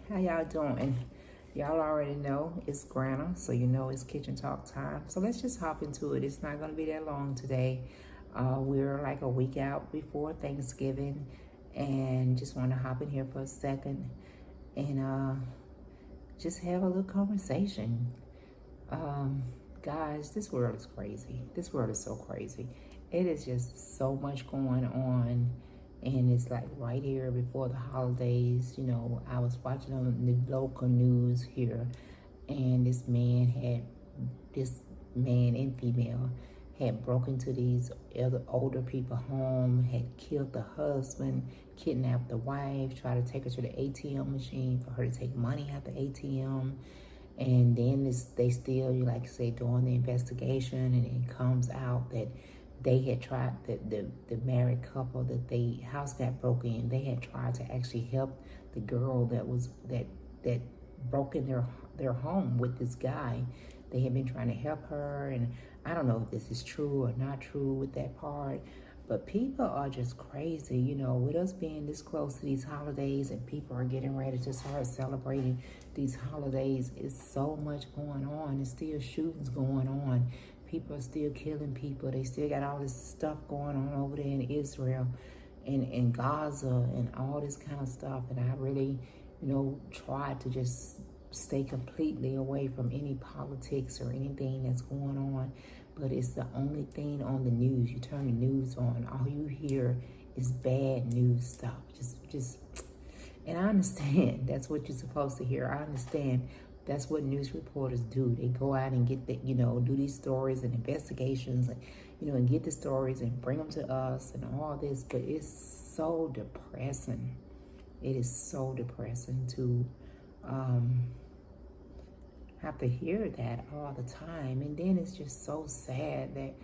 How y'all doing? Y'all already know it's Granna, so you know it's kitchen talk time. So let's just hop into it. It's not going to be that long today. We're like a week out before Thanksgiving, and just want to hop in here for a second and just have a little conversation. Um, Guys, this world is crazy. This world is so crazy. It is just so much going on. And it's like right here before the holidays. I was watching on the local news here, and this man and female had broken into these other older people home, had killed the husband, kidnapped the wife, tried to take her to the ATM machine for her to take money out the ATM. And then they still, you like I say, doing the investigation, and it comes out that they had tried, the married couple, that they house got broken in. They had tried to actually help the girl that broke in their home with this guy. They had been trying to help her, and I don't know if this is true or not true with that part. But people are just crazy, with us being this close to these holidays and people are getting ready to start celebrating these holidays. It's so much going on. There's still shootings going on. People are still killing people. They still got all this stuff going on over there in Israel and in Gaza and all this kind of stuff. And I really, try to just stay completely away from any politics or anything that's going on. But it's the only thing on the news. You turn the news on, all you hear is bad news stuff. Just, and I understand that's what you're supposed to hear. I understand that's what news reporters do. They go out and get do these stories and investigations, and get the stories and bring them to us and all this. But it's so depressing. It is so depressing to have to hear that all the time. And then it's just so sad that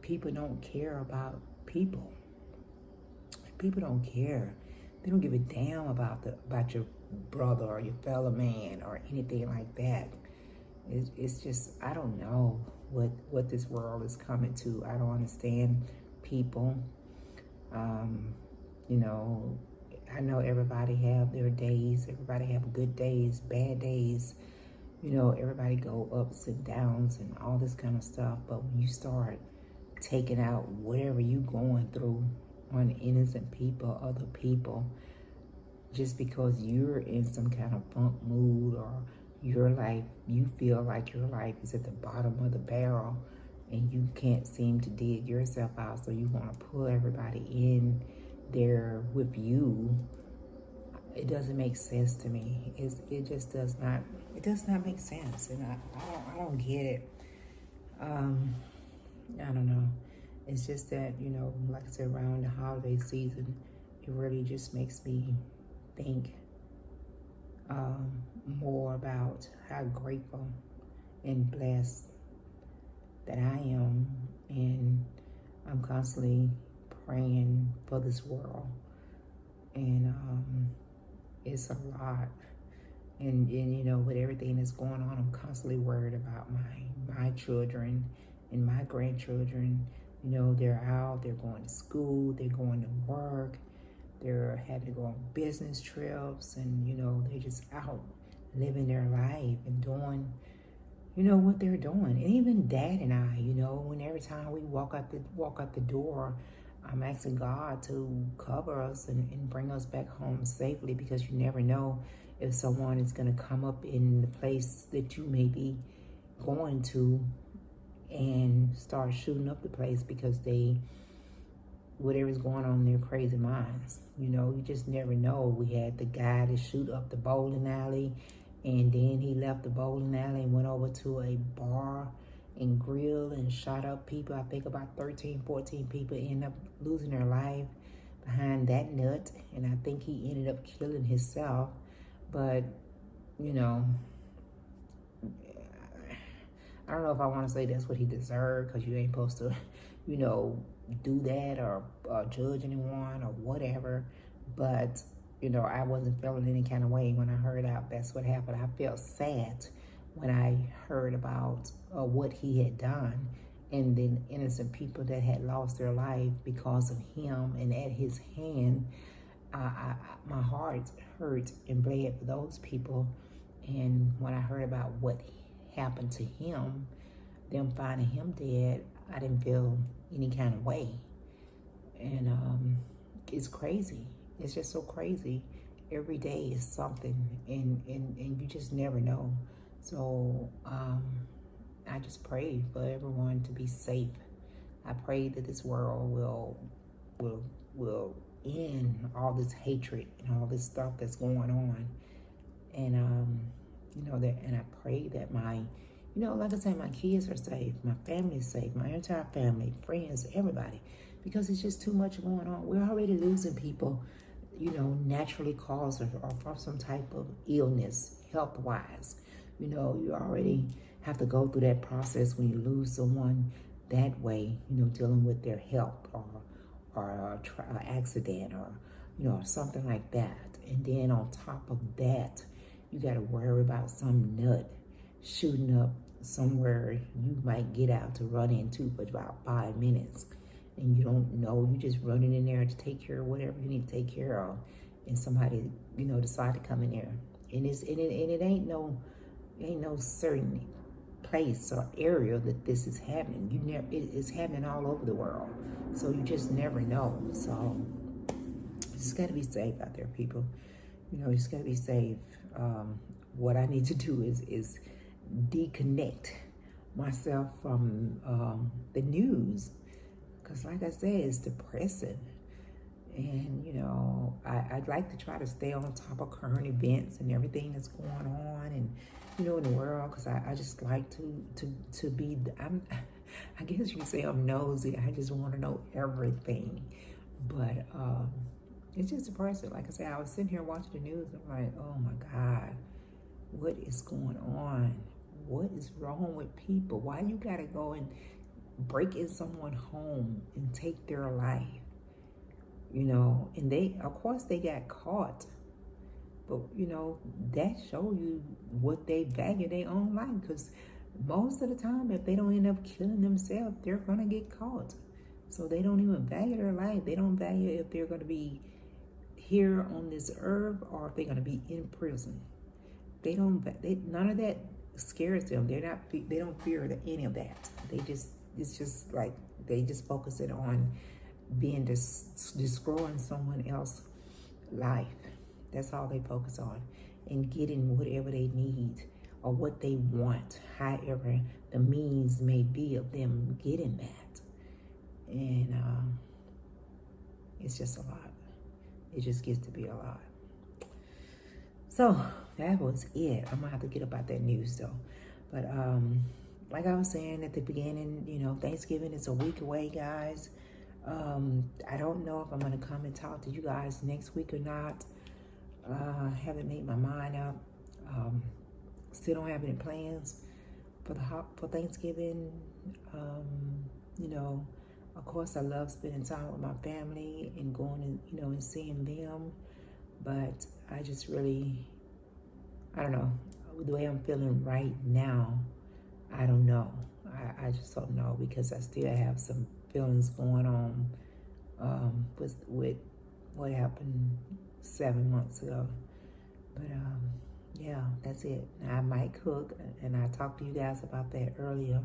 people don't care about people. People don't care. They don't give a damn about your brother or your fellow man or anything like that. It's just, I don't know what this world is coming to. I don't understand people. I know everybody have their days. Everybody have good days, bad days. Everybody go ups and downs and all this kind of stuff. But when you start taking out whatever you going through on innocent people, other people, just because you're in some kind of funk mood, or your life, you feel like your life is at the bottom of the barrel and you can't seem to dig yourself out, so you want to pull everybody in there with you. It doesn't make sense to me. It just does not. It does not make sense, and I don't get it. I don't know. It's just that like I said, around the holiday season, it really just makes me think more about how grateful and blessed that I am, and I'm constantly praying for this world, and it's a lot, and with everything that's going on, I'm constantly worried about my children and my grandchildren. They're out, they're going to school, they're going to work, they're having to go on business trips, and they're just out living their life and doing what they're doing. And even Dad and I, when every time we walk out the door, I'm asking God to cover us and bring us back home safely, because you never know if someone is going to come up in the place that you may be going to and start shooting up the place because whatever's going on in their crazy minds. You just never know. We had the guy to shoot up the bowling alley, and then he left the bowling alley and went over to a bar and grilled and shot up people. I think about 13, 14 people ended up losing their life behind that nut. And I think he ended up killing himself. But, I don't know if I want to say that's what he deserved, because you ain't supposed to, do that or judge anyone or whatever. But, I wasn't feeling any kind of way when I heard out that's what happened. I felt sad when I heard about what he had done, and then innocent people that had lost their life because of him and at his hand. my heart hurt and bled for those people. And when I heard about what happened to him, them finding him dead, I didn't feel any kind of way. And it's crazy. It's just so crazy. Every day is something, and you just never know. So I just pray for everyone to be safe. I pray that this world will end all this hatred and all this stuff that's going on. And and I pray that like I said, my kids are safe, my family is safe, my entire family, friends, everybody, because it's just too much going on. We're already losing people, naturally caused or from some type of illness, health-wise. You already have to go through that process when you lose someone that way, dealing with their health or accident or something like that. And then on top of that, you got to worry about some nut shooting up somewhere you might get out to run into for about 5 minutes. And you don't know, you just running in there to take care of whatever you need to take care of. And somebody, decide to come in there. And it ain't no certain place or area that this is happening. It's happening all over the world. So you just never know. So you just got to be safe out there, people. You just got to be safe. What I need to do is disconnect myself from the news, because like I said, it's depressing. And I'd like to try to stay on top of current events and everything that's going on, and in the world, because I just like to be. I guess you could say I'm nosy. I just want to know everything, but it's just depressing. Like I said, I was sitting here watching the news. I'm like, oh my God, what is going on? What is wrong with people? Why you gotta go and break in someone's home and take their life? And they, of course, they got caught. But, that show you what they value their own life. Because most of the time, if they don't end up killing themselves, they're going to get caught. So they don't even value their life. They don't value if they're going to be here on this earth or if they're going to be in prison. None of that scares them. They don't fear any of that. It's just like they just focus it on being destroying someone else's life. That's all they focus on, and getting whatever they need or what they want, however the means may be of them getting that. And it's just a lot. It just gets to be a lot. So that was it. I'm gonna have to get about that news though. But like I was saying at the beginning, Thanksgiving is a week away, guys. I don't know if I'm gonna come and talk to you guys next week or not. Haven't made my mind up. Still don't have any plans for Thanksgiving. Of course, I love spending time with my family and going and and seeing them. But I just really, I don't know, the way I'm feeling right now. I don't know. I just don't know, because I still have some feelings going on with what happened 7 months ago. But yeah, that's it. I might cook, and I talked to you guys about that earlier.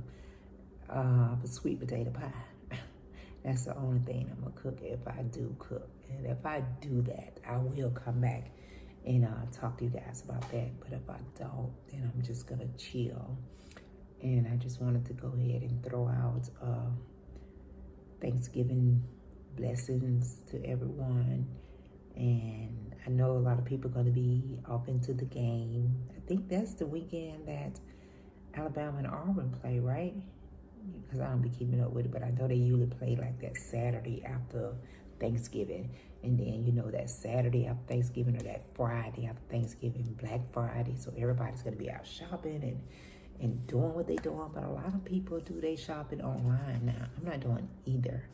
But sweet potato pie. That's the only thing I'm gonna cook if I do cook. And if I do that, I will come back and talk to you guys about that. But if I don't, then I'm just gonna chill. And I just wanted to go ahead and throw out Thanksgiving blessings to everyone. And I know a lot of people are going to be off into the game. I think that's the weekend that Alabama and Auburn play, right? Because I don't be keeping up with it, but I know they usually play like that Saturday after Thanksgiving. And then, that Saturday after Thanksgiving, or that Friday after Thanksgiving, Black Friday. So everybody's going to be out shopping and doing what they're doing. But a lot of people do their shopping online now. I'm not doing either.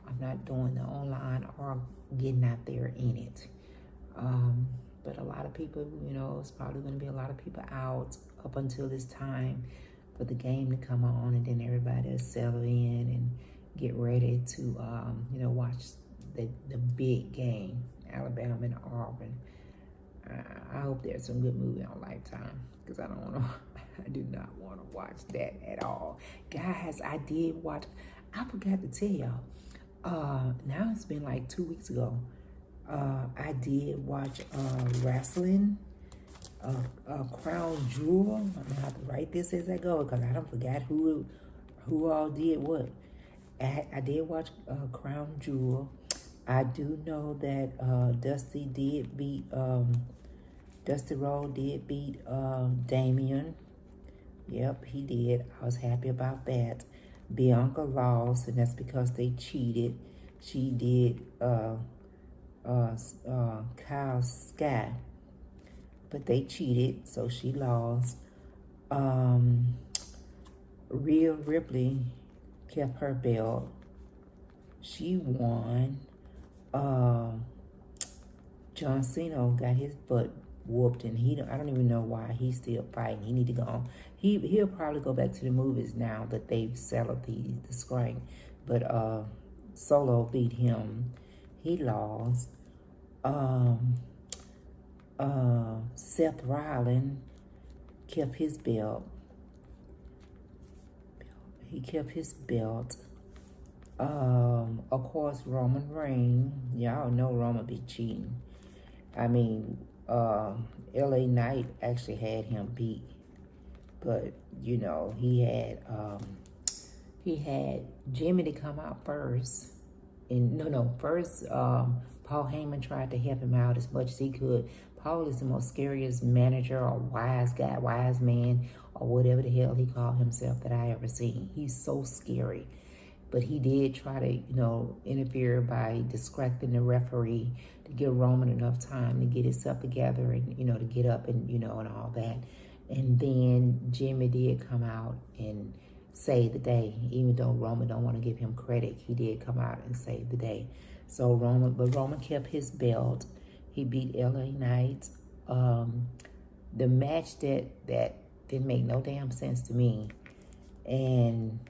I'm not doing the online or getting out there in it. But a lot of people, it's probably going to be a lot of people out up until this time for the game to come on, and then everybody will settle in and get ready to, watch the big game Alabama and Auburn. I hope there's some good movie on Lifetime, because I don't want to. I do not want to watch that at all, guys. I did watch. I forgot to tell y'all. Now it's been like 2 weeks ago. I did watch wrestling. Crown Jewel. I'm gonna have to write this as I go because I don't forget who all did what. I did watch Crown Jewel. I do know that Dusty Rhodes did beat Damien. Yep, he did. I was happy about that. Bianca lost, and that's because they cheated. She did Kyle Sky, but they cheated, so she lost. Rhea Ripley kept her belt. She won. John Cena got his butt whooped, and I don't even know why he's still fighting. He need to go on. He'll probably go back to the movies now that they've settled the screen. But Solo beat him. He lost. Seth Rollins kept his belt. He kept his belt. Of course, Roman Reigns. Y'all know Roman be cheating. I mean, LA Knight actually had him beat, but you know he had Jimmy to come out first, and first Paul Heyman tried to help him out as much as he could. Paul is the most scariest manager or wise guy, wise man, or whatever the hell he called himself that I ever seen. He's so scary. But he did try to, interfere by distracting the referee to give Roman enough time to get himself together and, to get up and, and all that. And then Jimmy did come out and save the day. Even though Roman don't want to give him credit, he did come out and save the day. So Roman kept his belt. He beat LA Knight. The match that didn't make no damn sense to me, and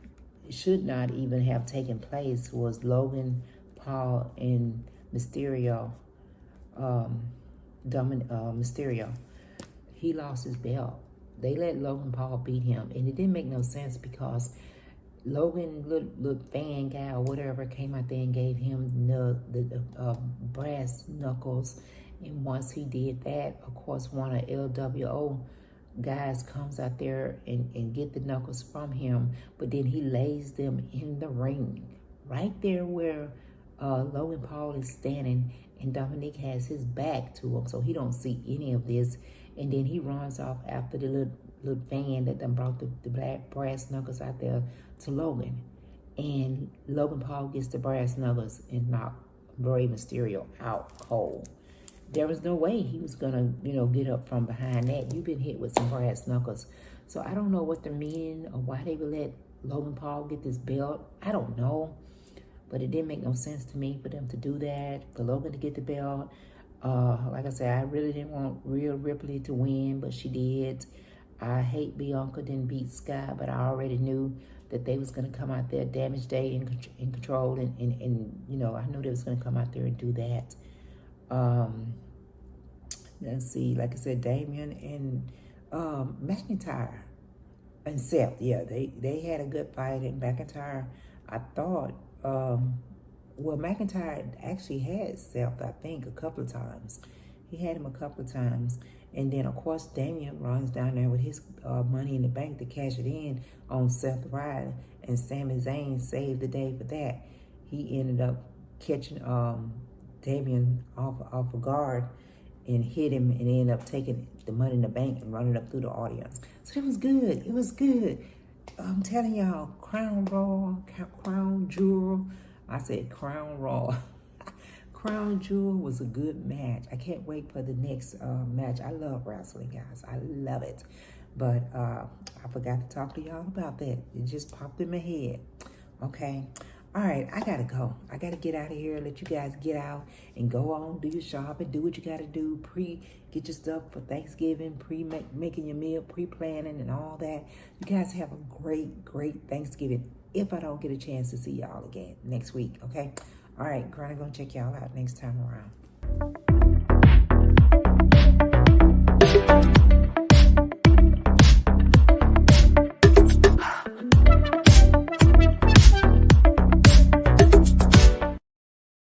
should not even have taken place, was Logan Paul and Mysterio. Mysterio. He lost his belt. They let Logan Paul beat him, and it didn't make no sense because Logan, little fan guy or whatever, came out there and gave him the brass knuckles. And once he did that, of course, one of LWO guys comes out there and get the knuckles from him, but then he lays them in the ring right there where Logan Paul is standing, and Dominic has his back to him, so he don't see any of this. And then he runs off after the little fan that done brought the black brass knuckles out there to Logan, and Logan Paul gets the brass knuckles and knocked Rey Mysterio out cold. There was no way he was gonna, get up from behind that. You've been hit with some brass knuckles. So I don't know what the meaning or why they would let Logan Paul get this belt. I don't know. But it didn't make no sense to me for them to do that, for Logan to get the belt. Like I said, I really didn't want Rhea Ripley to win, but she did. I hate Bianca didn't beat Sky, but I already knew that they was gonna come out there Damage Day in control, and I knew they was gonna come out there and do that. Let's see, like I said, Damien and McIntyre and Seth, yeah, they had a good fight. And McIntyre, I thought, McIntyre actually had Seth, I think, a couple of times. He had him a couple of times. And then, of course, Damien runs down there with his money in the bank to cash it in on Seth Rollins, and Sami Zayn saved the day for that. He ended up catching Damien off of guard and hit him, and ended up taking the money in the bank and running up through the audience. So it was good. It was good. I'm telling y'all, Crown Jewel. I said Crown Raw. Crown Jewel was a good match. I can't wait for the next match. I love wrestling, guys. I love it. But I forgot to talk to y'all about that. It just popped in my head. Okay. All right, I gotta go. I gotta get out of here, let you guys get out and go on, do your shopping, do what you gotta do, get your stuff for Thanksgiving, making your meal, pre-planning and all that. You guys have a great Thanksgiving if I don't get a chance to see y'all again next week, okay? All right, Granna gonna check y'all out next time around.